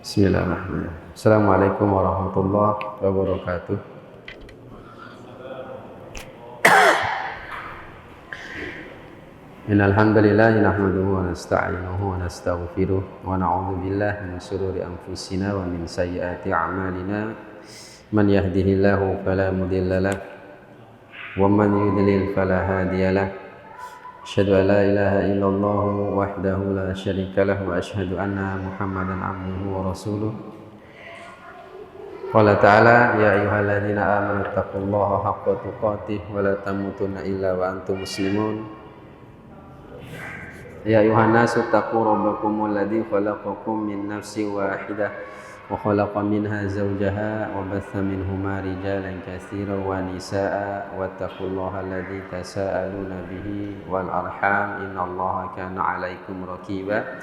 Bismillahirrahmanirrahim. Assalamualaikum warahmatullahi wabarakatuh. Innal hamdalillah nahmaduhu wa nasta'inuhu wa nastaghfiruh wa na'udzu billahi min shururi anfusina wa min sayyiati a'malina. Man yahdihillahu fala mudilla lahu wa man yudlil fala hadiya lahu. Asyhadu an la ilaha illallah wahdahu la syarika lahu wa asyhadu anna Muhammadan abduhu wa rasuluh. Qala ta'ala ya ayyuhalladzina amanu taqullaha haqqa tuqatih wa la tamutunna illa wa antum muslimun. Ya ayyuhan nasu taqu rabbakumul ladzi khalaqakum min nafsin wahidah wa khalaqa minha zawjaha wa batha minhuma rijalan katsiran wa nisaa wattaqullaha alladzi tasaaluna bihi wal arham innallaha kana 'alaikum raqiba.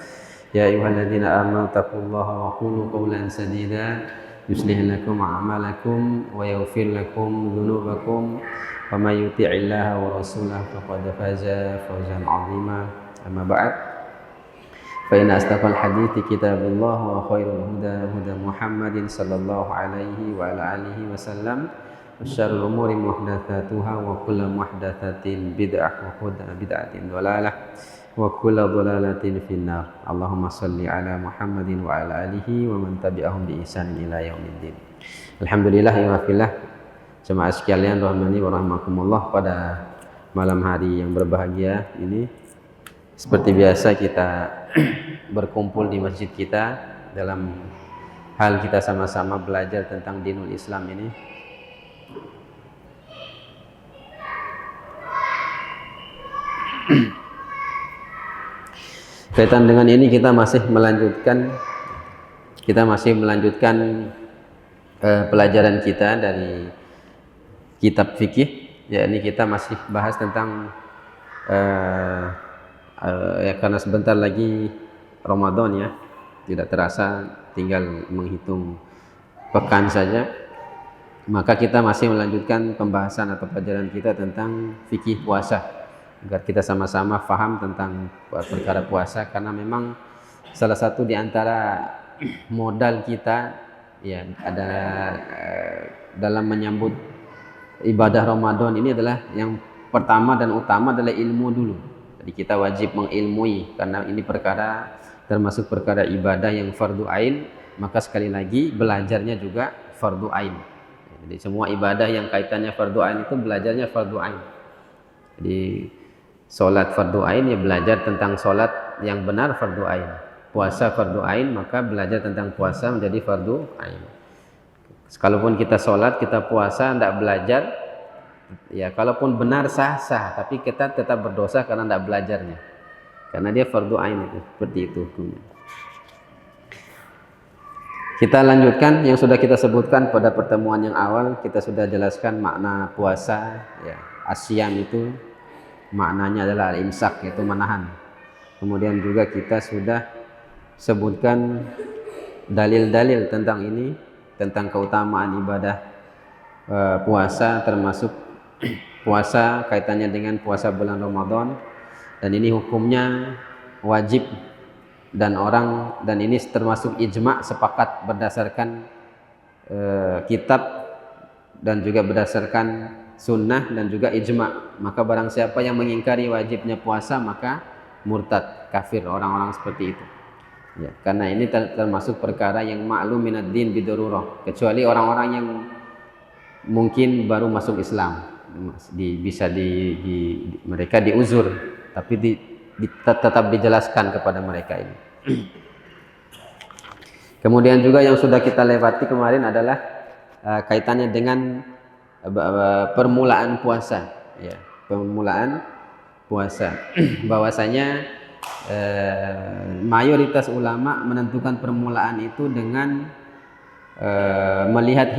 Ya ayyuhalladzina amanu taqullaha wa qulu qawlan sadida yuslih lakum a'malakum wa yaghfir lakum dhunubakum wa may yuti'illaha wa rasulahu faqad faza fawzan 'azima. Amma ba'd, fa inna asdaqal hadithi kitabullah wa khairul huda huda Muhammadin sallallahu alaihi wa ala alihi wasallam wa syarrul umuri muhdatsatuha wa kullu muhdatsatin bid'ah wa kullu bid'atin dhalalah wa kullu dhalalatin finnar. Allahumma shalli ala Muhammadin wa ala alihi wa man tabi'ahum bi ihsan ila yaumiddin. Alhamdulillah ya fillah, jemaah sekalian rahmani wa rahmakumullah, pada malam hari yang berbahagia ini seperti biasa kita berkumpul di masjid kita dalam hal kita sama-sama belajar tentang dinul Islam ini. Kaitan dengan ini kita masih melanjutkan pelajaran kita dari kitab fikih, yakni kita masih bahas tentang ya karena sebentar lagi Ramadan ya, tidak terasa tinggal menghitung pekan saja, maka kita masih melanjutkan pembahasan atau pelajaran kita tentang fikih puasa agar kita sama-sama faham tentang perkara puasa, karena memang salah satu di antara modal kita ya ada dalam menyambut ibadah Ramadan ini adalah yang pertama dan utama adalah ilmu dulu. Jadi kita wajib mengilmui, karena ini perkara termasuk perkara ibadah yang fardu ain, maka sekali lagi belajarnya juga fardu ain. Jadi semua ibadah yang kaitannya fardu ain itu belajarnya fardu ain. Jadi sholat fardu ain ya belajar tentang sholat yang benar fardu ain. Puasa fardu ain, maka belajar tentang puasa menjadi fardu ain. Sekalipun kita sholat, kita puasa, tidak belajar, ya kalaupun benar sah-sah, tapi kita tetap berdosa karena tidak belajarnya, karena dia fardu ain itu, seperti itu hukumnya. Kita lanjutkan yang sudah kita sebutkan pada pertemuan yang awal. Kita sudah jelaskan makna puasa ya. Asyam itu maknanya adalah al-imsak, yaitu menahan. Kemudian juga kita sudah sebutkan dalil-dalil tentang ini, tentang keutamaan ibadah puasa, termasuk puasa kaitannya dengan puasa bulan Ramadan, dan ini hukumnya wajib dan ini termasuk ijma', sepakat berdasarkan kitab dan juga berdasarkan sunnah dan juga ijma'. Maka barang siapa yang mengingkari wajibnya puasa maka murtad, kafir, orang-orang seperti itu ya, karena ini termasuk perkara yang ma'lum minad din bidururah, kecuali orang-orang yang mungkin baru masuk Islam, mereka diuzur, tapi tetap dijelaskan kepada mereka ini. Kemudian juga yang sudah kita lewati kemarin adalah kaitannya dengan permulaan puasa ya, permulaan puasa. Bahwasanya mayoritas ulama menentukan permulaan itu dengan melihat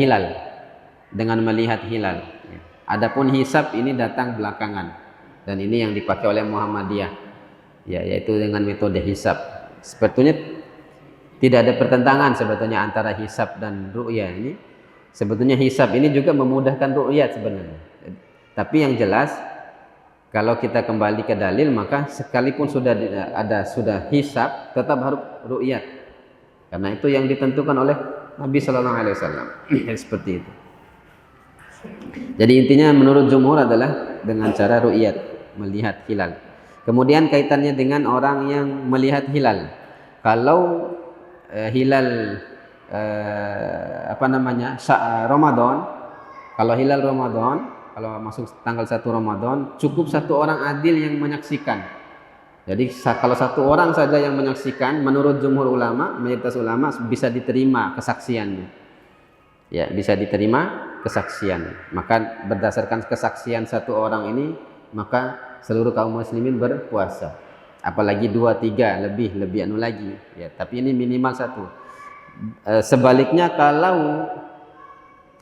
hilal. Adapun hisab ini datang belakangan, dan ini yang dipakai oleh Muhammadiyah ya, yaitu dengan metode hisab. Sebetulnya tidak ada pertentangan sebetulnya antara hisab dan ru'yah ini. Sebetulnya hisab ini juga memudahkan ru'yat sebenarnya. Tapi yang jelas kalau kita kembali ke dalil, maka sekalipun sudah hisab tetap harus ru'yat. Karena itu yang ditentukan oleh Nabi Sallallahu Alaihi Wasallam. Seperti itu. Jadi intinya menurut jumhur adalah dengan cara ru'yat, melihat hilal. Kemudian kaitannya dengan orang yang melihat hilal. Kalau hilal Ramadan, kalau hilal Ramadan, kalau masuk tanggal 1 Ramadan, cukup satu orang adil yang menyaksikan. Jadi kalau satu orang saja yang menyaksikan, menurut jumhur ulama, mayoritas ulama bisa diterima kesaksiannya. Ya, bisa diterima kesaksian. Maka berdasarkan kesaksian satu orang ini, maka seluruh kaum muslimin berpuasa. Apalagi 2, 3, lebih anu lagi. Ya, tapi ini minimal 1. Sebaliknya kalau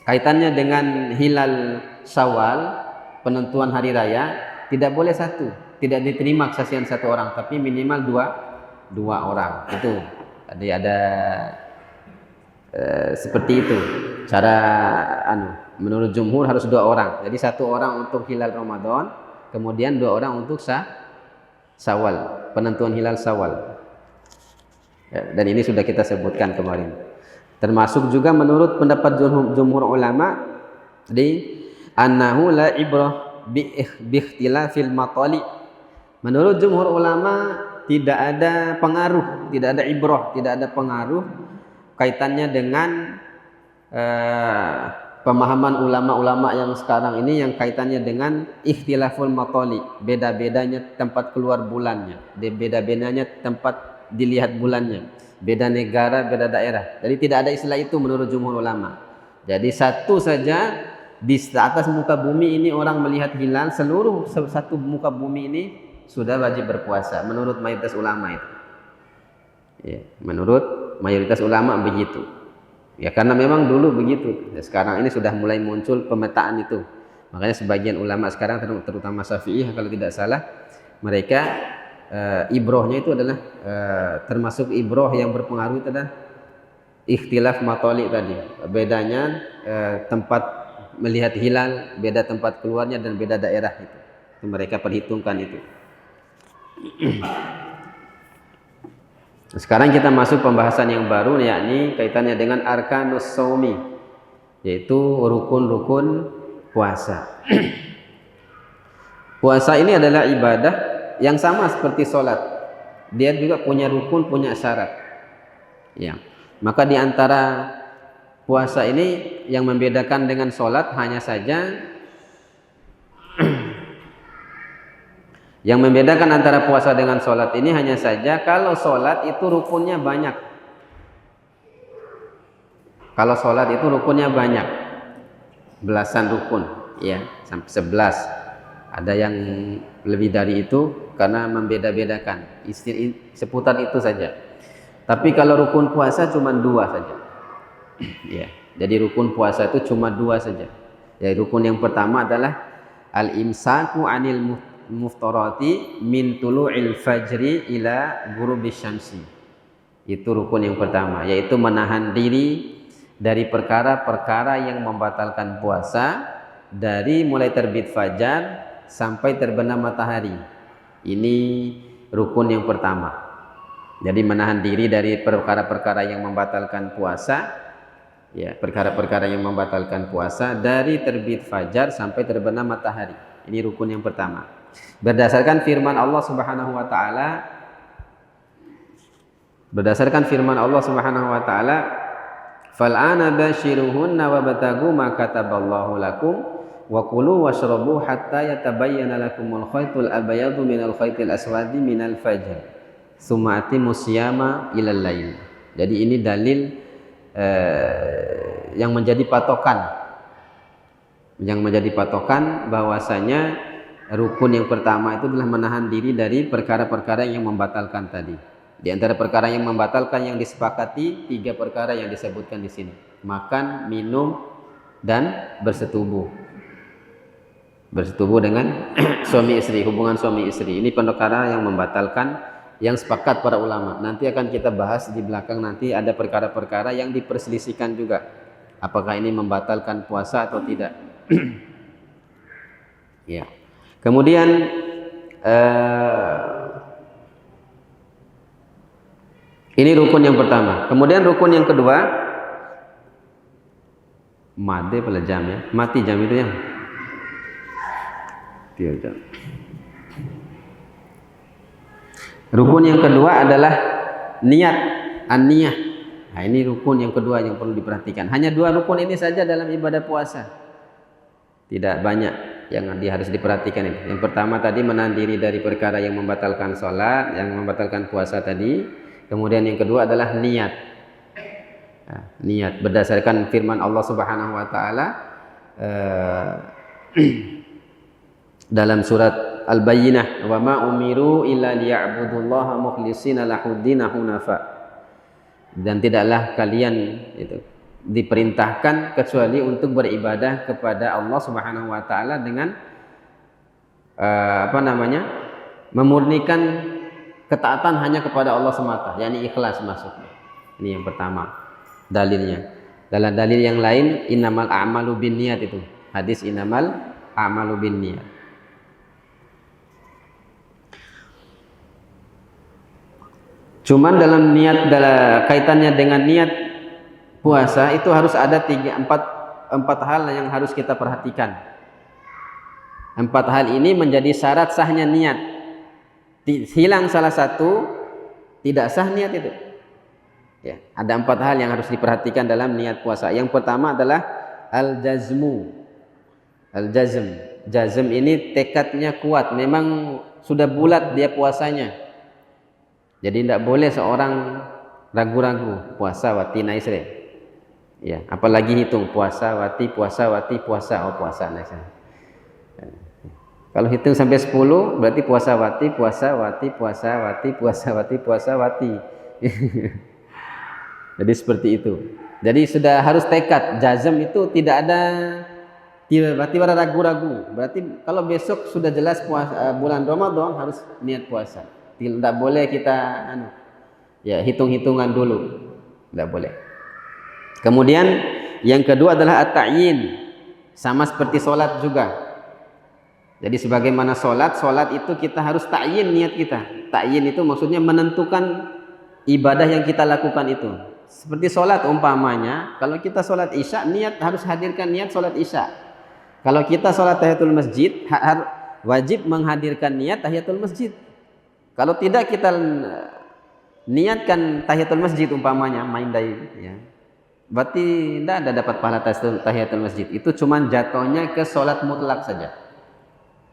kaitannya dengan hilal Syawal, penentuan hari raya, tidak boleh 1. Tidak diterima kesaksian 1 orang, tapi minimal 2 orang. Itu. Jadi ada seperti itu. Cara menurut jumhur harus 2 orang. Jadi 1 orang untuk hilal Ramadan, kemudian 2 orang untuk Syawal, penentuan hilal Syawal. Ya, dan ini sudah kita sebutkan kemarin. Termasuk juga menurut pendapat jumhur ulama di annahu la ibrah bi ikhtilafil matali. Menurut jumhur ulama tidak ada pengaruh, tidak ada ibrah, tidak ada pengaruh kaitannya dengan pemahaman ulama-ulama yang sekarang ini yang kaitannya dengan ikhtilaful matali, beda-bedanya tempat keluar bulannya, beda-bedanya tempat dilihat bulannya, beda negara, beda daerah. Jadi tidak ada istilah itu menurut jumhur ulama. Jadi satu saja di atas muka bumi ini orang melihat hilal, seluruh satu muka bumi ini sudah wajib berpuasa menurut mayoritas ulama itu. Ya, menurut mayoritas ulama begitu. Ya karena memang dulu begitu. Ya, sekarang ini sudah mulai muncul pemetaan itu. Makanya sebagian ulama sekarang terutama Syafi'iyah kalau tidak salah, mereka ibrohnya itu adalah termasuk ibroh yang berpengaruh itu adalah ikhtilaf matoli tadi. Bedanya tempat melihat hilal, beda tempat keluarnya dan beda daerah itu. Mereka perhitungkan itu. Sekarang kita masuk pembahasan yang baru, yakni kaitannya dengan arkanus shaumi, yaitu rukun-rukun puasa. Puasa ini adalah ibadah yang sama seperti sholat. Dia juga punya rukun, punya syarat. Ya. Maka di antara puasa ini yang membedakan dengan sholat hanya saja yang membedakan antara puasa dengan sholat ini hanya saja kalau sholat itu rukunnya banyak. Kalau sholat itu rukunnya banyak, belasan rukun, ya sampai 11. Ada yang lebih dari itu karena membeda-bedakan. Seputar itu saja. Tapi kalau rukun puasa cuma 2 saja. Ya, jadi rukun puasa itu cuma 2 saja. Ya, rukun yang pertama adalah al-imsaku 'anil muftarati min tulu'il fajri ila ghurubis syamsi. Itu rukun yang pertama, yaitu menahan diri dari perkara-perkara yang membatalkan puasa dari mulai terbit fajar sampai terbenam matahari. Ini rukun yang pertama. Jadi menahan diri dari perkara-perkara yang membatalkan puasa, ya, perkara-perkara yang membatalkan puasa dari terbit fajar sampai terbenam matahari. Ini rukun yang pertama. Berdasarkan firman Allah Subhanahu wa taala, fal'ana bashiruhunna wabtagu ma kataballahu lakum wa kulu washrabu hatta yatabayyana lakumul khaytul abyadu minal khaytil aswadi minal fajr tsumma atimus siyama ilal lail. Jadi ini dalil yang menjadi patokan bahwasanya rukun yang pertama itu adalah menahan diri dari perkara-perkara yang membatalkan tadi. Di antara perkara yang membatalkan yang disepakati 3 perkara yang disebutkan di sini: makan, minum, dan bersetubuh. Bersetubuh dengan suami istri, hubungan suami istri. Ini perkara yang membatalkan yang sepakat para ulama. Nanti akan kita bahas di belakang, nanti ada perkara-perkara yang diperselisihkan juga. Apakah ini membatalkan puasa atau tidak? Ya. Kemudian Ini rukun yang pertama. Kemudian rukun yang kedua, mati pada jam ya, mati jam itu yang 3 jam. Rukun yang kedua adalah niat, an-niyah. Nah, ini rukun yang kedua yang perlu diperhatikan. Hanya 2 rukun ini saja dalam ibadah puasa. Tidak banyak yang harus diperhatikan ini. Yang pertama tadi menahan diri dari perkara yang membatalkan sholat, yang membatalkan puasa tadi. Kemudian yang kedua adalah niat. Nah, niat berdasarkan firman Allah Subhanahu wa taala dalam surat Al-Bayyinah, "Wa ma umiru illa liya'budullaha mukhlishina lahuddina hunafa." Dan tidaklah kalian itu diperintahkan kecuali untuk beribadah kepada Allah Subhanahu wa taala dengan memurnikan ketaatan hanya kepada Allah semata, yakni ikhlas masuknya. Ini yang pertama dalilnya. Dalam dalil yang lain, innamal a'malu binniyat, itu hadis innamal a'malu binniyat. Cuman dalam niat, dalam kaitannya dengan niat puasa itu harus ada 4 hal yang harus kita perhatikan. 4 hal ini menjadi syarat sahnya niat. Hilang salah satu, tidak sah niat itu. Ya, ada 4 hal yang harus diperhatikan dalam niat puasa. Yang pertama adalah al-jazmu. Al-jazm. Jazm ini tekadnya kuat, memang sudah bulat dia puasanya. Jadi tidak boleh seorang ragu-ragu puasa wati naisre. Ya, apalagi hitung puasa wati, puasa oh puasa naisre. Kalau hitung sampai 10 berarti puasa wati. Jadi seperti itu. Jadi sudah harus tekad. Jazm itu tidak ada tiba-tiba ragu-ragu. Berarti kalau besok sudah jelas puasa bulan Ramadan harus niat puasa. Tidak boleh kita hitung-hitungan dulu. Tidak boleh. Kemudian yang kedua adalah at-ta'yin. Sama seperti sholat juga. Jadi sebagaimana sholat itu kita harus ta'yin niat kita. Ta'yin itu maksudnya menentukan ibadah yang kita lakukan itu. Seperti sholat umpamanya, kalau kita sholat isya, niat harus hadirkan niat sholat isya. Kalau kita sholat tahiyatul masjid, wajib menghadirkan niat tahiyatul masjid. Kalau tidak kita niatkan tahiyatul masjid umpamanya, main dari ya, berarti tidak ada dapat pahala tahiyatul masjid. Itu cuma jatuhnya ke sholat mutlak saja.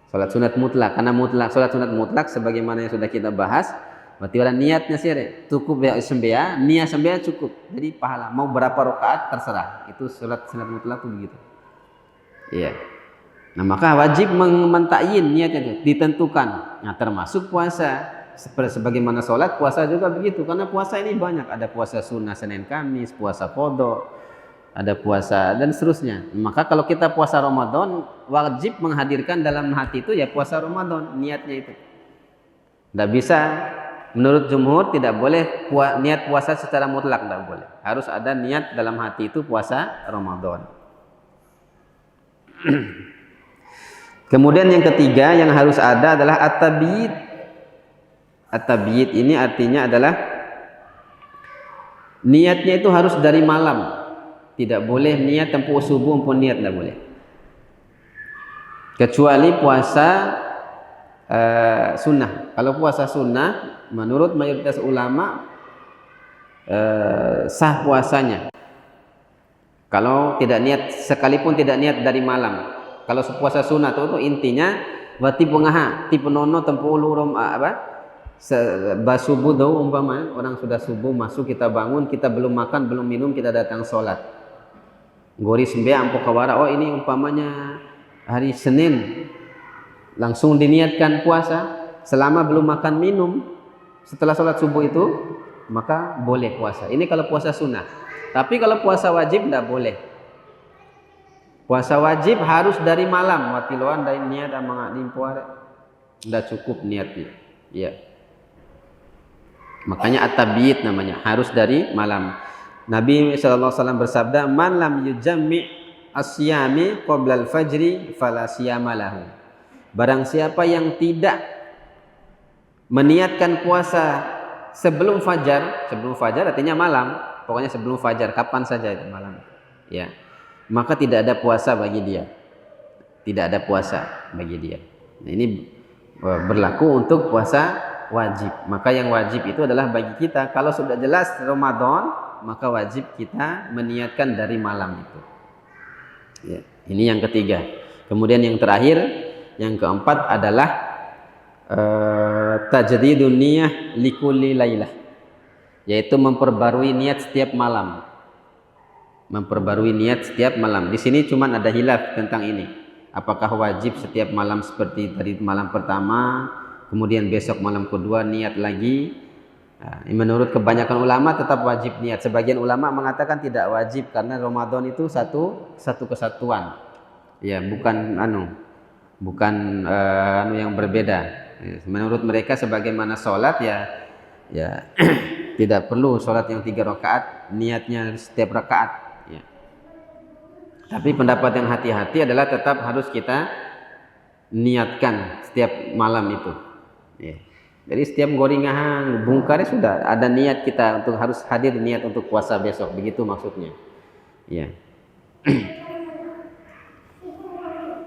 Salat sunat mutlak, karena salat sunat mutlak sebagaimana yang sudah kita bahas, berarti orang niatnya sih cukup ya sembea, niat sembea cukup. Jadi pahala mau berapa rakaat terserah. Itu salat sunat mutlak itu begitu. Iya. Nah, maka wajib mentakyin niatnya itu, ditentukan. Nah, termasuk puasa. Sebagaimana salat, puasa juga begitu. Karena puasa ini banyak, ada puasa sunnah Senin Kamis, puasa qadha, ada puasa dan seterusnya. Maka kalau kita puasa Ramadan, wajib menghadirkan dalam hati itu ya puasa Ramadan, niatnya itu. Tidak bisa, menurut jumhur tidak boleh niat puasa secara mutlak, tidak boleh. Harus ada niat dalam hati itu puasa Ramadan. Kemudian yang ketiga yang harus ada adalah at-tabyid. At-tabyid ini artinya adalah niatnya itu harus dari malam. Tidak boleh niat tempuh subuh pun niat tidak boleh. Kecuali puasa sunnah. Kalau puasa sunnah, menurut mayoritas ulama sah puasanya. Kalau tidak niat, sekalipun tidak niat dari malam. Kalau puasa sunnah itu intinya wati pengaha, tipe nono tempuh lurum subuh do umpama orang sudah subuh masuk, kita bangun, kita belum makan, belum minum, kita datang sholat. Gori sembea ampok kawara, oh ini umpamanya hari Senin, langsung diniatkan puasa selama belum makan minum setelah sholat subuh itu, maka boleh puasa. Ini kalau puasa sunnah. Tapi kalau puasa wajib tidak boleh. Puasa wajib harus dari malam. Watiloan dari niat amangadim puare, tidak cukup niatnya. Ya. Makanya at-tabyid namanya, harus dari malam. Nabi SAW bersabda, "Man lam yujammi' asyami qabla al-fajri fala siyama lahu." Barang siapa yang tidak meniatkan puasa sebelum fajar artinya malam, pokoknya sebelum fajar, kapan saja itu malam, ya, maka tidak ada puasa bagi dia, tidak ada puasa bagi dia. Nah, ini berlaku untuk puasa wajib. Maka yang wajib itu adalah bagi kita, kalau sudah jelas Ramadan, maka wajib kita meniatkan dari malam itu. Ya, ini yang ketiga. Kemudian yang terakhir, yang keempat adalah tajdidun niyah likulli lailah, yaitu memperbarui niat setiap malam. Memperbarui niat setiap malam. Di sini cuman ada hilaf tentang ini. Apakah wajib setiap malam seperti tadi malam pertama, kemudian besok malam kedua niat lagi? Nah, menurut kebanyakan ulama tetap wajib niat. Sebagian ulama mengatakan tidak wajib karena Ramadan itu satu kesatuan. Ya, bukan yang berbeda. Menurut mereka sebagaimana sholat ya tidak perlu sholat yang 3 rakaat niatnya setiap rakaat, ya. Tapi pendapat yang hati-hati adalah tetap harus kita niatkan setiap malam itu, ya. Jadi setiap goringahan bungkari sudah ada niat kita untuk harus hadir niat untuk puasa besok, begitu maksudnya, ya.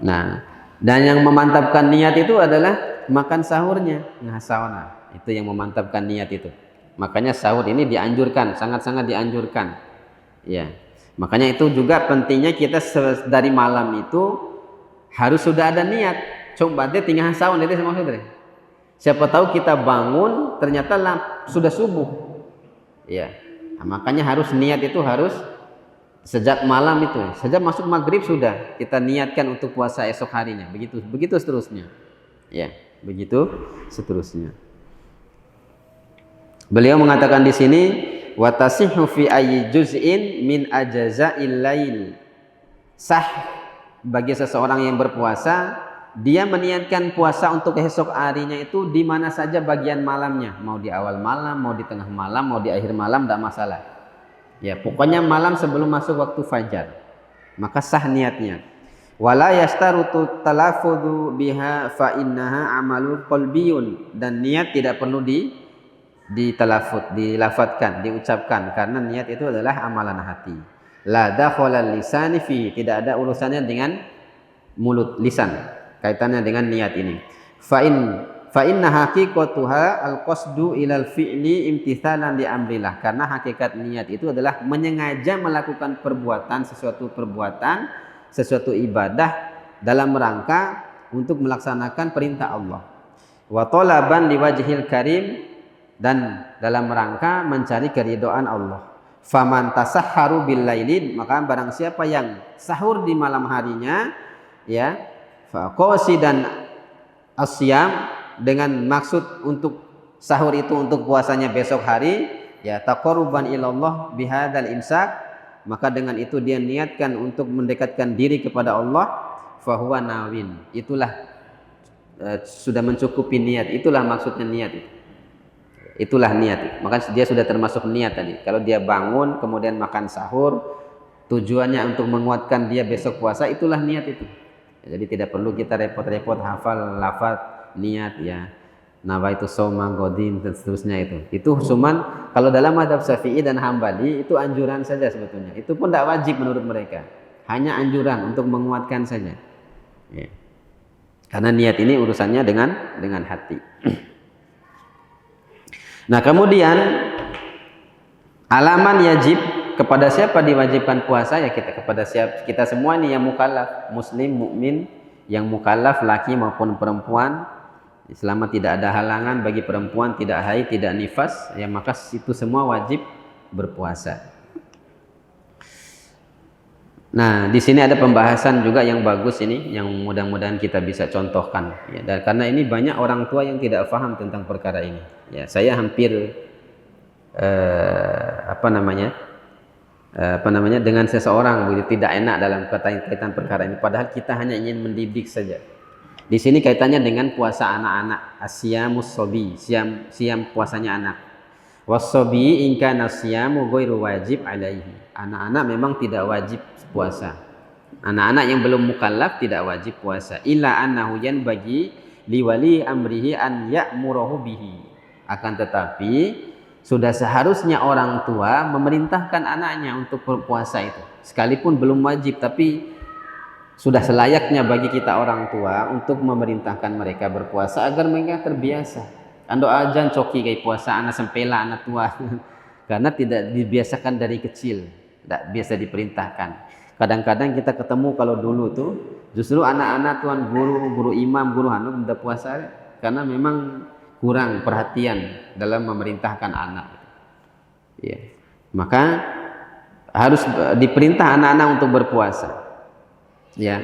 Nah, dan yang memantapkan niat itu adalah makan sahurnya, sawana. Itu yang memantapkan niat itu. Makanya sahur ini dianjurkan, sangat-sangat dianjurkan. Ya. Makanya itu juga pentingnya kita dari malam itu harus sudah ada niat. Coba deh tinggal sahur itu maksudnya. Siapa tahu kita bangun ternyata sudah subuh. Ya. Nah, makanya harus niat itu harus sejak malam itu. Sejak masuk maghrib sudah kita niatkan untuk puasa esok harinya. Begitu seterusnya. Ya. Begitu seterusnya. Beliau mengatakan di sini wa tasihhu fi ayyi juz'in min ajza'il lail. Sah bagi seseorang yang berpuasa, dia meniatkan puasa untuk esok harinya itu di mana saja bagian malamnya, mau di awal malam, mau di tengah malam, mau di akhir malam, tidak masalah. Ya, pokoknya malam sebelum masuk waktu fajar. Maka sah niatnya. Wala yastarutu talafudhu biha fa innaha amalul qalbiyun, dan niat tidak perlu dilafatkan, diucapkan, karena niat itu adalah amalan hati. La dakhala lisani fi, tidak ada urusannya dengan mulut, lisan, kaitannya dengan niat ini. Fa inna haqiqatuha al-qasdu ilal fi'li imtithalan li amrillah, karena hakikat niat itu adalah menyengaja melakukan sesuatu ibadah dalam rangka untuk melaksanakan perintah Allah. Wa talaban liwajhil karim, dan dalam rangka mencari keridhaan Allah. Faman tasahharu bil lailin, maka barang siapa yang sahur di malam harinya, ya, fa qasidan asyam, dengan maksud untuk sahur itu untuk puasanya besok hari, ya, taqarruban ilallah bihadzal imsak, maka dengan itu dia niatkan untuk mendekatkan diri kepada Allah, fahuwa nawin, itulah sudah mencukupi niat, itulah maksudnya niat itu. Itulah niat. Maka dia sudah termasuk niat tadi. Kalau dia bangun kemudian makan sahur, tujuannya untuk menguatkan dia besok puasa, itulah niat itu. Jadi tidak perlu kita repot-repot hafal lafaz niat, ya. Nawaitu shauma godin dan seterusnya itu. Itu cuman kalau dalam mazhab Syafi'i dan Hambali itu anjuran saja sebetulnya. Itu pun tidak wajib menurut mereka. Hanya anjuran untuk menguatkan saja. Ya. Karena niat ini urusannya dengan hati. Nah, kemudian alaman yajib, kepada siapa diwajibkan puasa, ya kepada kita semua nih yang mukallaf, muslim, mukmin yang mukallaf, laki maupun perempuan, selama tidak ada halangan bagi perempuan, tidak haid, tidak nifas, ya maka itu semua wajib berpuasa. Nah, di sini ada pembahasan juga yang bagus ini, yang mudah-mudahan kita bisa contohkan, ya. Dan karena ini banyak orang tua yang tidak paham tentang perkara ini. Ya, saya hampir dengan seseorang begitu tidak enak dalam kaitan perkara ini. Padahal kita hanya ingin mendidik saja. Di sini kaitannya dengan puasa anak-anak, asyamus sobi, siam puasanya anak. Wasobi ingka nasyamu ghairu wajib alaihi. Anak-anak memang tidak wajib puasa. Anak-anak yang belum mukallaf tidak wajib puasa. Illa annahu yanbaghi liwali amrihi an ya'murahu bihi. Akan tetapi sudah seharusnya orang tua memerintahkan anaknya untuk berpuasa itu. Sekalipun belum wajib, tapi sudah selayaknya bagi kita orang tua untuk memerintahkan mereka berpuasa agar mereka terbiasa. Ando ajan coki kayak puasa anak sempela anak tua karena tidak dibiasakan dari kecil, tidak biasa diperintahkan. Kadang-kadang kita ketemu kalau dulu tuh justru anak-anak tuan guru imam, guru hanum udah puasa karena memang kurang perhatian dalam memerintahkan anak. Ya. Maka harus diperintah anak-anak untuk berpuasa. Ya.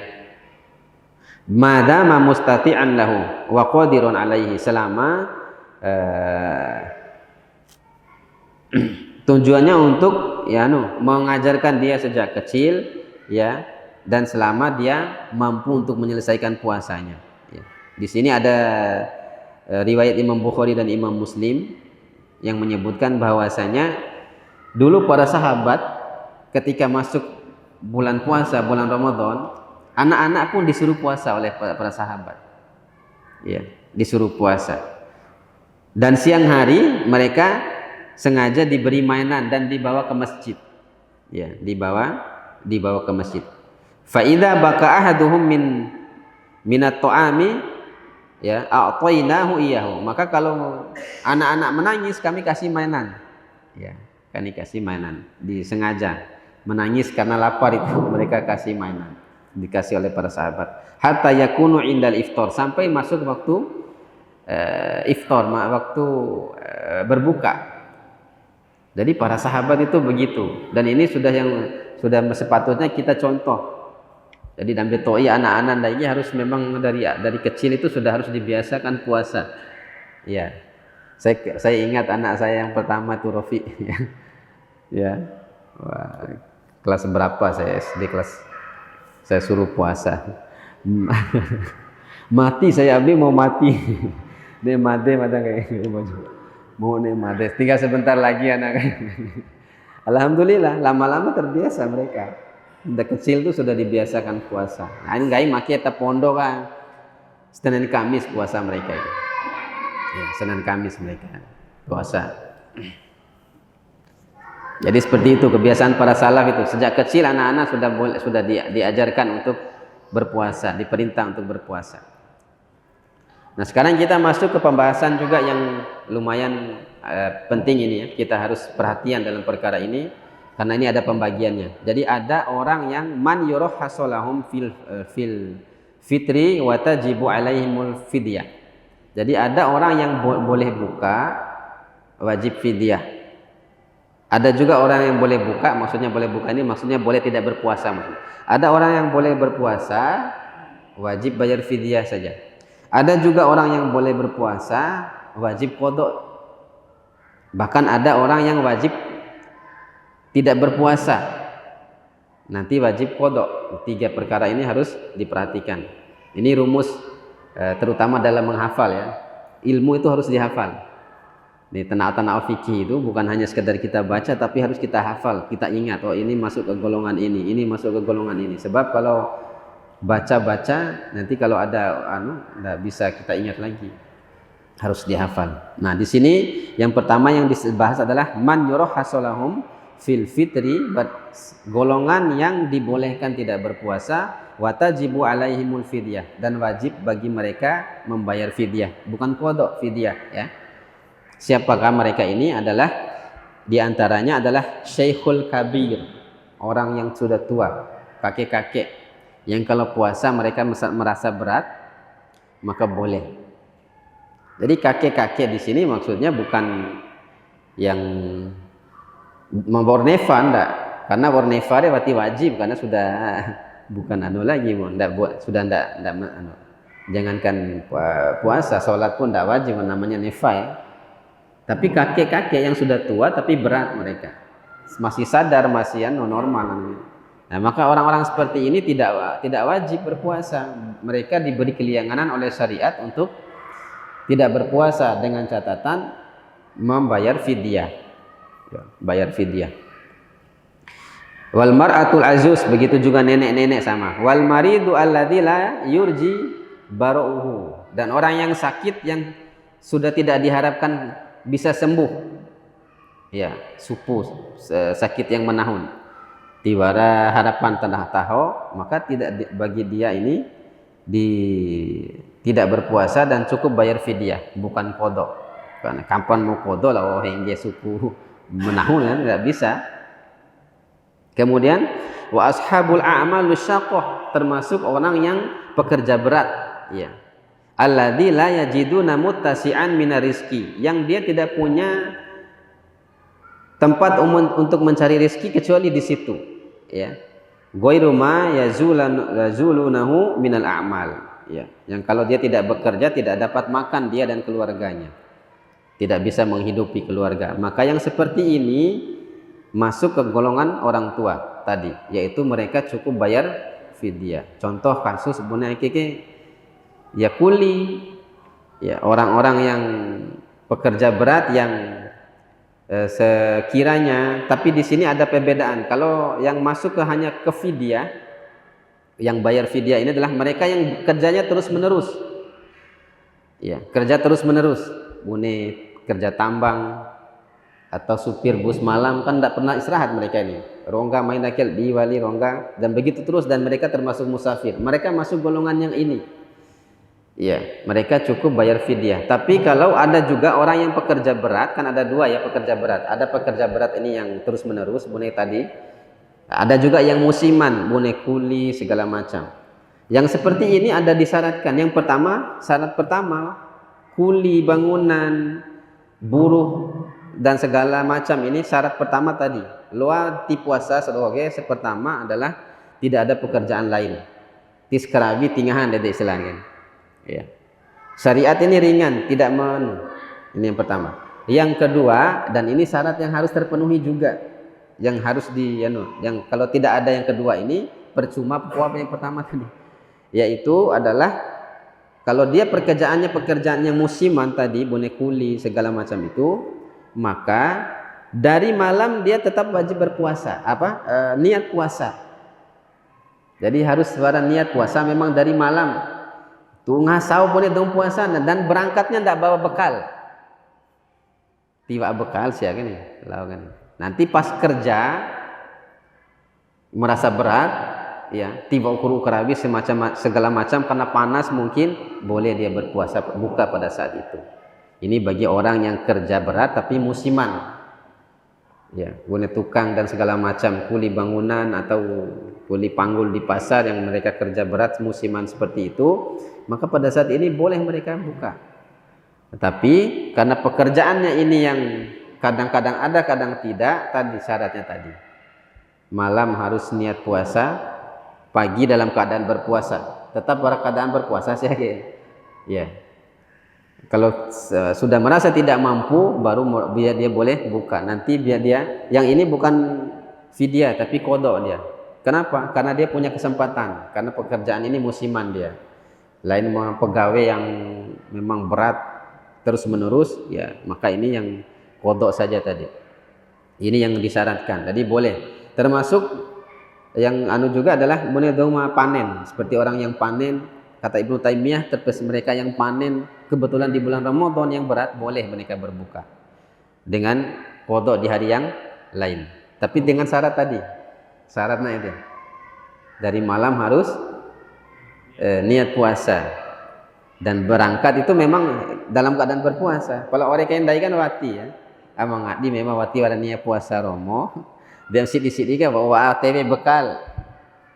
Madama mustati'an lahu wa qadirun alaihi, selama tujuannya untuk mengajarkan dia sejak kecil, ya, dan selama dia mampu untuk menyelesaikan puasanya. Ya. Di sini ada riwayat Imam Bukhari dan Imam Muslim yang menyebutkan bahwasanya dulu para sahabat ketika masuk bulan puasa, bulan Ramadan, anak-anak pun disuruh puasa oleh para sahabat. Ya, disuruh puasa. Dan siang hari mereka sengaja diberi mainan dan dibawa ke masjid. Ya, dibawa ke masjid. Fa idza baka ahaduhum minat ta'ami, ya, a'tainahu iyahu. Maka kalau anak-anak menangis kami kasih mainan. Ya, kami kasih mainan. Disengaja menangis karena lapar itu mereka kasih mainan. Dikasih oleh para sahabat. Hatta yakunu indal iftar, sampai masuk waktu iftar, waktu berbuka. Jadi para sahabat itu begitu, dan ini sudah sepatutnya kita contoh. Jadi dalam betoi anak-anak lagi harus memang dari kecil itu sudah harus dibiasakan puasa. Ya, saya ingat anak saya yang pertama tuh Rofi, ya, wah, kelas berapa saya SD kelas, saya suruh puasa, mati saya Abi mau mati, dia mati kayak gitu mau nih mati, tinggal sebentar lagi anak. Alhamdulillah lama-lama terbiasa mereka. Udah kecil tuh sudah dibiasakan puasa. Nah, ini gak maki eta pondok kan. Senin Kamis puasa mereka itu. Ya, Senin Kamis mereka puasa. Jadi seperti itu kebiasaan para salaf itu. Sejak kecil anak-anak sudah diajarkan untuk berpuasa, diperintah untuk berpuasa. Nah, sekarang kita masuk ke pembahasan juga yang lumayan penting ini ya. Kita harus perhatian dalam perkara ini. Karena ini ada pembagiannya. Jadi ada orang yang man yurah hasolahum fil fitri wa tajibu alaihimul fidyah. Jadi ada orang yang boleh buka wajib fidyah. Ada juga orang yang boleh buka, maksudnya boleh buka ini maksudnya boleh tidak berpuasa maksudnya. Ada orang yang boleh berpuasa wajib bayar fidyah saja. Ada juga orang yang boleh berpuasa wajib qada. Bahkan ada orang yang wajib tidak berpuasa, nanti wajib qada. 3 perkara ini harus diperhatikan. Ini rumus terutama dalam menghafal ya. Ilmu itu harus dihafal. Di tanah-tanah fikih itu bukan hanya sekedar kita baca, tapi harus kita hafal, kita ingat, oh ini masuk ke golongan ini masuk ke golongan ini. Sebab kalau baca-baca nanti kalau ada enggak bisa kita ingat lagi. Harus dihafal. Nah, di sini yang pertama yang dibahas adalah man yurah hasolahum fil fitri, golongan yang dibolehkan tidak berpuasa, watajibu alaihimul fidyah, dan wajib bagi mereka membayar fidyah, bukan qada, fidyah ya. Siapakah mereka ini? Adalah diantaranya adalah syekhul kabir, orang yang sudah tua, kakek-kakek yang kalau puasa mereka merasa berat maka boleh. Jadi kakek-kakek di sini maksudnya bukan yang bornefa enggak, karena bornefa dia berarti wajib karena sudah bukan lagi sudah enggak jangankan puasa, sholat pun enggak wajib, namanya nefa ya. Tapi kakek-kakek yang sudah tua tapi berat mereka, masih sadar, masih normal namanya. Nah, maka orang-orang seperti ini tidak wajib berpuasa. Mereka diberi keliyanganan oleh syariat untuk tidak berpuasa dengan catatan membayar fidyah. Bayar fidyah. Wal mar'atul azuz, begitu juga nenek-nenek sama. Wal maridu alladzi la yurji baruhu, dan orang yang sakit yang sudah tidak diharapkan bisa sembuh. ya supu sakit yang menahun tiwara harapan tanah taho, maka tidak bagi dia ini tidak berpuasa dan cukup bayar fidyah, bukan kodok. Karena kapan mau kodok lah hingga suku menahun kan tidak bisa. Kemudian wa ashabul a'mal syaqqah, termasuk orang yang pekerja berat, ya. Alladzi la yajiduna muttasi'an minar rizki, yang dia tidak punya tempat untuk mencari rezeki kecuali di situ, ya. Ghairu ma yazulunahu minal a'mal, ya. Yang kalau dia tidak bekerja tidak dapat makan dia dan keluarganya, tidak bisa menghidupi keluarga, maka yang seperti ini masuk ke golongan orang tua tadi, yaitu mereka cukup bayar fidyah. Contoh kasus sebenarnya ya kuli, ya orang-orang yang pekerja berat yang sekiranya, tapi di sini ada perbedaan. Kalau yang masuk hanya ke fidyah, yang bayar fidyah ini adalah mereka yang kerjanya terus menerus, ya kerja terus menerus, kerja tambang atau supir bus malam, kan tidak pernah istirahat mereka ini, rongga main nakil di wali rongga dan begitu terus, dan mereka termasuk musafir, mereka masuk golongan yang ini, ya mereka cukup bayar fidyah. Tapi kalau ada juga orang yang pekerja berat, kan ada dua ya pekerja berat, ada pekerja berat ini yang terus menerus tadi, ada juga yang musiman, kuli segala macam. Yang seperti ini ada disyaratkan. Yang pertama, syarat pertama, kuli bangunan, buruh dan segala macam ini syarat pertama tadi. Luar ti puasa sebagai pertama adalah tidak ada pekerjaan lain. Tiskarabi tingahan dari istilahnya. Ya. Syariat ini ringan, tidak ini yang pertama. Yang kedua, dan ini syarat yang harus terpenuhi juga, yang harus yang kalau tidak ada yang kedua ini percuma puasa yang pertama tadi. Yaitu adalah kalau dia pekerjaannya musiman tadi, kuli segala macam itu, maka dari malam dia tetap wajib berpuasa, niat puasa. Jadi harus suara niat puasa memang dari malam. Tuh ngasau boleh dong puasa, dan berangkatnya tidak bawa bekal. Tiba bekal sih kan ya, nanti pas kerja merasa berat, ya tiba ukur habis segala macam karena panas, mungkin boleh dia berpuasa buka pada saat itu. Ini bagi orang yang kerja berat tapi musiman, ya tukang dan segala macam, kuli bangunan atau kuli panggul di pasar yang mereka kerja berat musiman seperti itu, maka pada saat ini boleh mereka buka. Tetapi karena pekerjaannya ini yang kadang-kadang ada kadang tidak, tadi syaratnya tadi malam harus niat puasa, pagi dalam keadaan berpuasa, tetap pada keadaan berpuasa sih ya. Kalau sudah merasa tidak mampu, baru biar dia boleh buka. Nanti biar dia, yang ini bukan fidyah tapi kodok dia. Kenapa? Karena dia punya kesempatan, karena pekerjaan ini musiman dia. Lain pegawai yang memang berat terus menerus, ya maka ini yang kodok saja tadi. Ini yang disyaratkan. Jadi boleh. Termasuk yang juga adalah munedoma panen, seperti orang yang panen. Kata Ibnu Taimiyah, terus mereka yang panen kebetulan di bulan Ramadan yang berat, boleh mereka berbuka dengan kodok di hari yang lain. Tapi dengan syarat tadi, syaratnya itu dari malam harus niat puasa, dan berangkat itu memang dalam keadaan berpuasa. Kalau orang yang dai kan wati ya, amang di memang wati pada niat puasa romo, dan sidi-sidi kan bawa ATW bekal.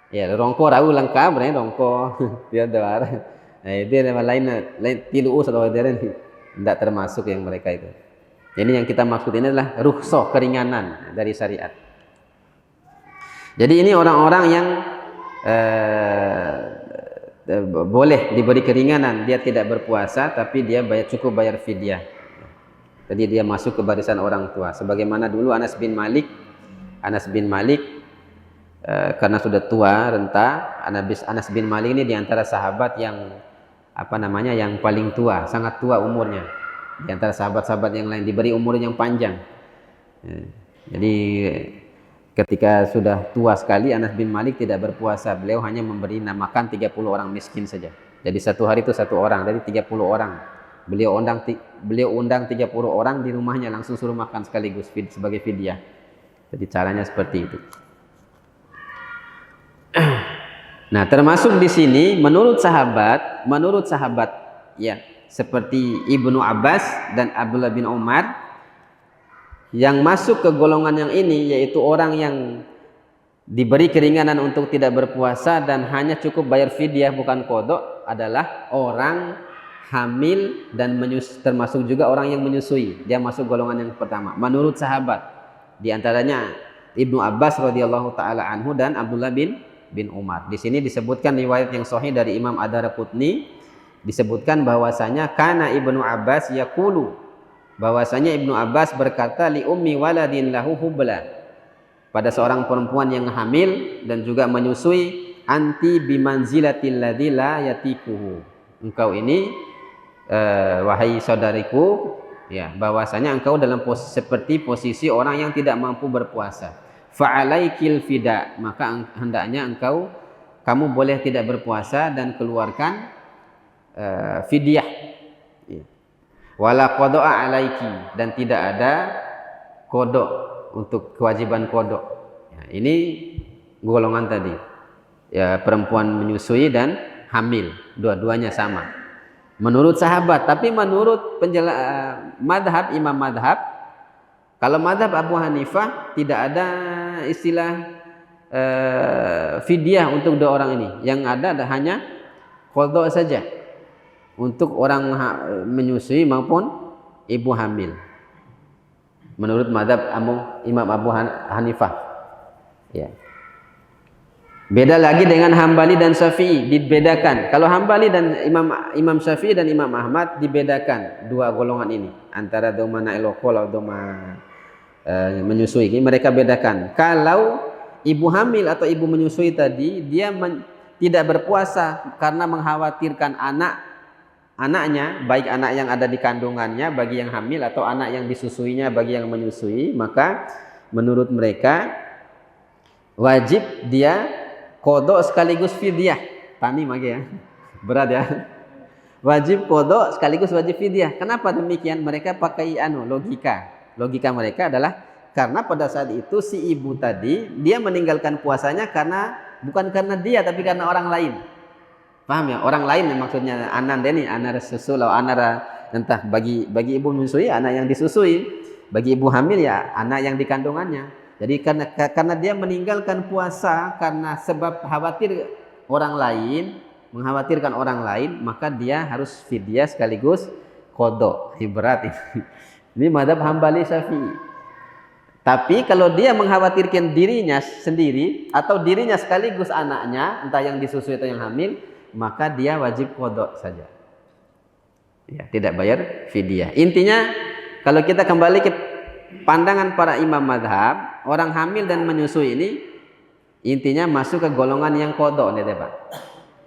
Ya, rongko rau lengkap nih rongko dia ada. Nah, dia lain tilu atau dia tidak termasuk yang mereka itu. Jadi yang kita maksud ini adalah rukhsah, keringanan dari syariat. Jadi ini orang-orang yang boleh diberi keringanan, dia tidak berpuasa tapi dia cukup bayar fidyah. Jadi dia masuk ke barisan orang tua. Sebagaimana dulu Anas bin Malik karena sudah tua renta, Anas bin Malik ini diantara sahabat yang yang paling tua, sangat tua umurnya diantara sahabat-sahabat yang lain, diberi umur yang panjang. Jadi ketika sudah tua sekali, Anas bin Malik tidak berpuasa, beliau hanya memberi makan 30 orang miskin saja. Jadi satu hari itu satu orang, dari 30 orang Beliau undang 30 orang di rumahnya, langsung suruh makan sekaligus sebagai fidyah. Jadi caranya seperti itu. Nah, termasuk di sini menurut sahabat ya, seperti Ibnu Abbas dan Abdullah bin Umar, yang masuk ke golongan yang ini yaitu orang yang diberi keringanan untuk tidak berpuasa dan hanya cukup bayar fidyah bukan qada, adalah orang hamil dan termasuk juga orang yang menyusui. Dia masuk golongan yang pertama menurut sahabat. Di antaranya Ibnu Abbas radhiyallahu taala anhu dan Abdullah bin Umar. Di sini disebutkan riwayat yang sahih dari Imam Ad-Darqutni, disebutkan bahwasanya kana Ibnu Abbas yaqulu, bahwasanya Ibnu Abbas berkata li ummi waladin lahu hubla, pada seorang perempuan yang hamil dan juga menyusui, anti bimanzilatil ladzi la yatikuhu, engkau ini wahai saudariku, ya, bahwasanya engkau dalam seperti posisi orang yang tidak mampu berpuasa. Fa'alaikil fida, maka hendaknya kamu boleh tidak berpuasa dan keluarkan fidyah. Wala qada'a alaiki, dan tidak ada kodok untuk kewajiban kodok. Ya, ini golongan tadi, ya, perempuan menyusui dan hamil, dua-duanya sama menurut sahabat. Tapi menurut madhab, imam madhab, kalau madhab Abu Hanifah tidak ada istilah fidyah untuk dua orang ini. Yang ada hanya qada saja untuk orang menyusui maupun ibu hamil menurut madhab Imam Abu Hanifah, ya. Beda lagi dengan Hambali dan Syafi'i, dibedakan. Kalau Hambali dan Imam Syafi'i dan Imam Ahmad dibedakan dua golongan ini antara doma nailokol atau doma menyusui. Ini mereka bedakan. Kalau ibu hamil atau ibu menyusui tadi, dia tidak berpuasa karena mengkhawatirkan anaknya, baik anak yang ada di kandungannya bagi yang hamil atau anak yang disusuinya bagi yang menyusui, maka menurut mereka wajib dia kodok sekaligus fidyah. Tani mage ya, berat ya. Wajib kodok sekaligus wajib fidyah. Kenapa demikian? Mereka pakai logika. Logika mereka adalah karena pada saat itu si ibu tadi dia meninggalkan puasanya bukan karena dia, tapi karena orang lain. Paham ya? Orang lain maksudnya anak susu atau anak, entah bagi ibu menyusui anak yang disusui, bagi ibu hamil ya anak yang di kandungannya. Jadi karena dia meninggalkan puasa karena sebab mengkhawatirkan orang lain, maka dia harus fidyah sekaligus qada. Berat ini. Ini mazhab Hambali Syafi'i. Tapi kalau dia mengkhawatirkan dirinya sendiri atau dirinya sekaligus anaknya, entah yang disusui atau yang hamil, maka dia wajib qada saja. Ya, tidak bayar fidyah. Intinya kalau kita kembali ke pandangan para imam madhab, orang hamil dan menyusui ini intinya masuk ke golongan yang qada, nih Pak.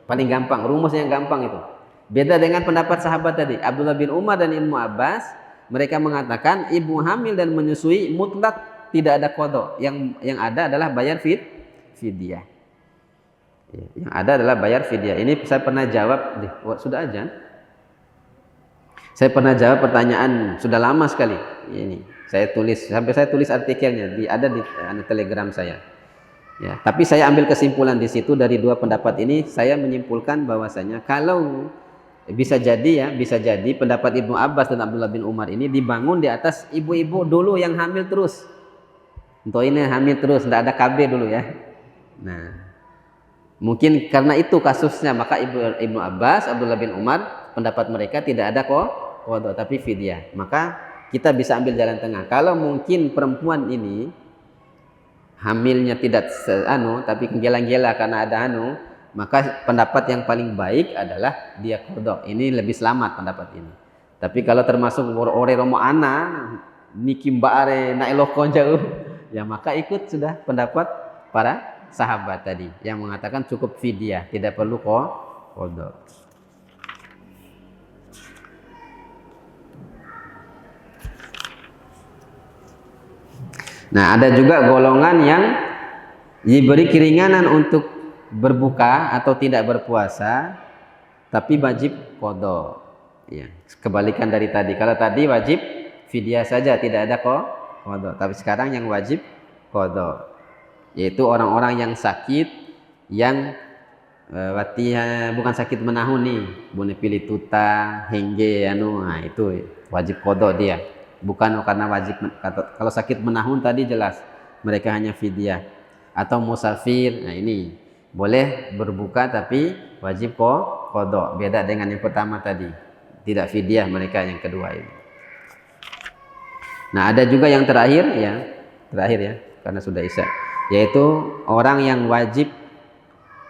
Paling gampang, rumusnya yang gampang itu. Beda dengan pendapat sahabat tadi, Abdullah bin Umar dan Ibnu Abbas, mereka mengatakan ibu hamil dan menyusui mutlak tidak ada qada. Yang ada adalah bayar fidyah. Yang ada adalah bayar fidyah. Ini saya pernah jawab, sudah azan. Saya pernah jawab pertanyaan sudah lama sekali. Ini saya tulis artikelnya ada di Telegram saya. Ya, tapi saya ambil kesimpulan di situ dari dua pendapat ini, saya menyimpulkan bahwasanya kalau bisa jadi pendapat Ibnu Abbas dan Abdullah bin Umar ini dibangun di atas ibu-ibu dulu yang hamil terus. Untuk ini hamil terus, tidak ada KB dulu ya. Nah, mungkin karena itu kasusnya, maka Ibnu Abbas, Abdullah bin Umar, pendapat mereka tidak ada qada tapi fidyah. Maka kita bisa ambil jalan tengah. Kalau mungkin perempuan ini hamilnya tidak tapi gela-gela karena ada maka pendapat yang paling baik adalah dia qada. Ini lebih selamat pendapat ini. Tapi kalau termasuk ore romo ana niki mbare nailokon jauh, ya maka ikut sudah pendapat para sahabat tadi yang mengatakan cukup fidyah, tidak perlu qada. Nah, ada juga golongan yang diberi keringanan untuk berbuka atau tidak berpuasa, tapi wajib qada. Ya, kebalikan dari tadi. Kalau tadi wajib fidyah saja, tidak ada qada. Tapi sekarang yang wajib qada, yaitu orang-orang yang sakit, yang bukan sakit menahun nih, boleh pilih tuta, hengge, nah itu wajib qada dia. Bukan karena wajib. Kalau sakit menahun tadi jelas mereka hanya fidyah. Atau musafir, nah ini boleh berbuka tapi wajib qada. Beda dengan yang pertama tadi, tidak fidyah mereka yang kedua ini. Nah, ada juga yang terakhir ya, karena sudah isya, yaitu orang yang wajib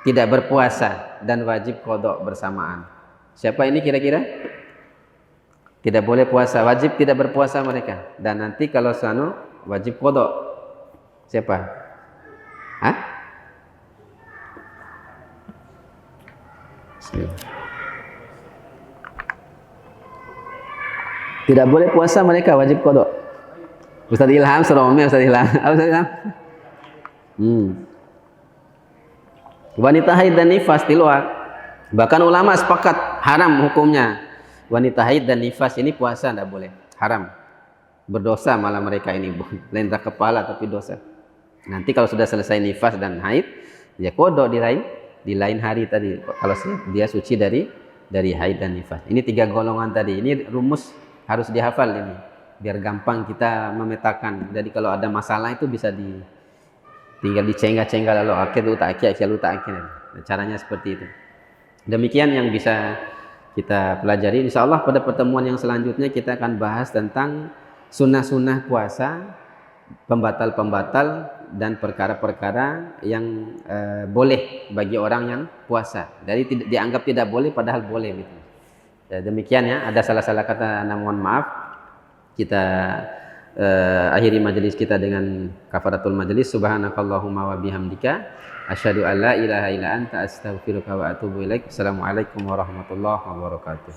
tidak berpuasa dan wajib qada bersamaan. Siapa ini kira-kira? Tidak boleh puasa, wajib tidak berpuasa mereka. Dan nanti kalau wajib qada. Siapa? Hah? Tidak boleh puasa mereka, wajib qada. Ustaz Ilham, Surome, Ustaz Ilham. Ustaz Ilham. Wanita haid dan nifas tiluak. Bahkan ulama sepakat haram hukumnya. Wanita haid dan nifas ini puasa tidak boleh, haram. Berdosa malah mereka ini, lentah kepala tapi dosa. Nanti kalau sudah selesai nifas dan haid, dia qada di lain hari tadi. Kalau dia suci dari haid dan nifas. Ini 3 golongan tadi. Ini rumus harus dihafal ini, biar gampang kita memetakan. Jadi kalau ada masalah itu bisa tinggal dicenggah-cenggah lalu akhir lu tak akhir. Caranya seperti itu. Demikian yang bisa kita pelajari. Insyaallah pada pertemuan yang selanjutnya kita akan bahas tentang sunnah-sunnah puasa, pembatal-pembatal dan perkara-perkara yang boleh bagi orang yang puasa. Jadi dianggap tidak boleh padahal boleh gitu. Demikian ya, ada salah-salah kata, mohon maaf. Kita akhiri majelis kita dengan kafaratul majelis. Subhanakallahumma wa bihamdika asyhadu an la ilaha illa anta astaghfiruka wa atubu ilaik. Assalamualaikum warahmatullahi wabarakatuh.